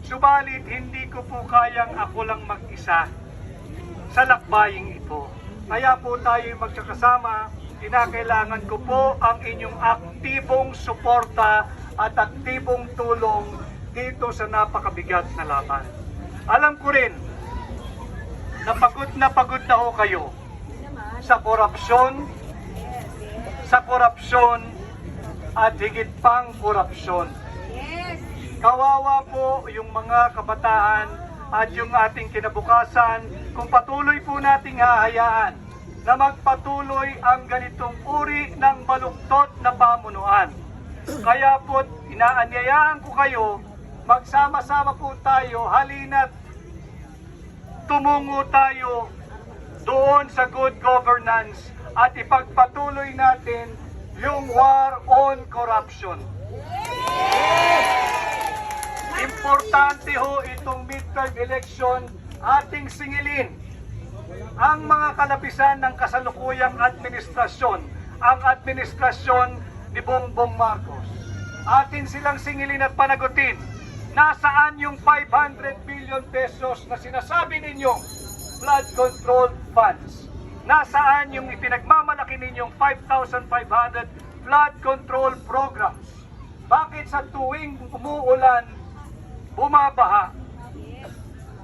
Subalit, hindi ko po kayang ako lang mag-isa sa lakbaying ito. Kaya po tayo magkakasama, kinakailangan ko po ang inyong aktibong suporta at aktibong tulong dito sa napakabigat na laban. Alam ko rin na pagod na ho kayo sa korupsyon at higit pang korupsyon. Kawawa po yung mga kabataan at yung ating kinabukasan kung patuloy po nating hahayaan na magpatuloy ang ganitong uri ng baluktot na pamunuan. Kaya po inaanyayaan ko kayo, magsama-sama po tayo, halina't tumungo tayo doon sa good governance at ipagpatuloy natin yung war on corruption. Importante ho itong midterm election, ating singilin ang mga kalapisan ng kasalukuyang administrasyon, ang administrasyon ni Bongbong Marcos. Atin silang singilin at panagutin, nasaan yung 500 billion pesos na sinasabi ninyong flood control funds? Nasaan yung ipinagmamalaki ninyong 5,500 flood control programs? Bakit sa tuwing umuulan, bumabaha?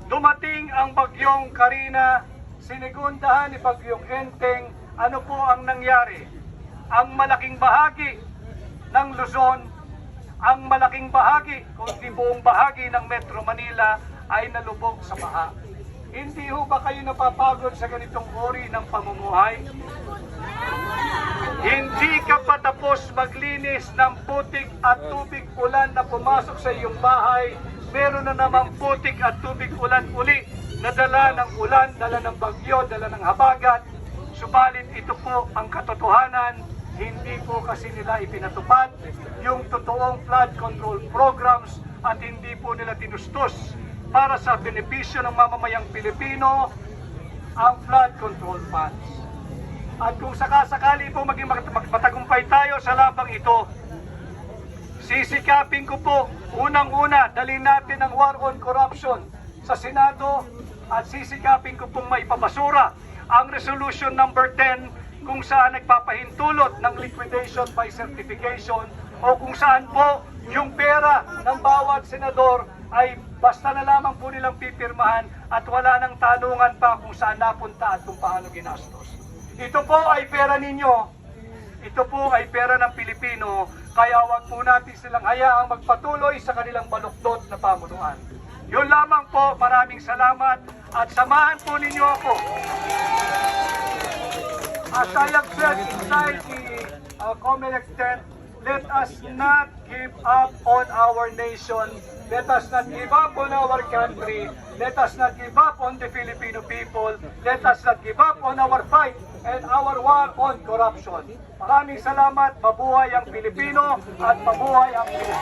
Dumating ang bagyong Karina, sinigundahan ni bagyong Enteng, ano po ang nangyari? Ang malaking bahagi ng Luzon, ang malaking bahagi, kundi buong bahagi ng Metro Manila ay nalubog sa baha. Hindi ho ba kayo napapagod sa ganitong uri ng pamumuhay? Hindi ka pa tapos maglinis ng putik at tubig ulan na pumasok sa iyong bahay, meron na namang putik at tubig ulan uli na dala ng ulan, dala ng bagyo, dala ng habagat. Subalit ito po ang katotohanan, hindi po kasi nila ipinatupad yung totoong flood control programs at hindi po nila tinustos para sa benepisyo ng mamamayang Pilipino ang flood control funds. At kung sakasakali po maging matagumpay tayo sa labang ito, sisikapin ko po, unang-una, dalhin natin ang war on corruption sa Senado at sisikapin ko pong maipabasura ang resolution number 10 kung saan nagpapahintulot ng liquidation by certification o kung saan po yung pera ng bawat senador ay basta na lamang po nilang pipirmahan at wala nang tanungan pa kung saan napunta at kung paano ginastos. Ito po ay pera ninyo, ito po ay pera ng Pilipino, kaya wag po natin silang hayaang magpatuloy sa kanilang baluktot na pamunuan. Yun lamang po, maraming salamat at samahan po ninyo ako. As I have said inside the Comelec tent, let us not give up on our nation. Let us not give up on our country. Let us not give up on the Filipino people. Let us not give up on our fight and our war on corruption. Maraming salamat. Mabuhay ang Pilipino at mabuhay ang Pilipino.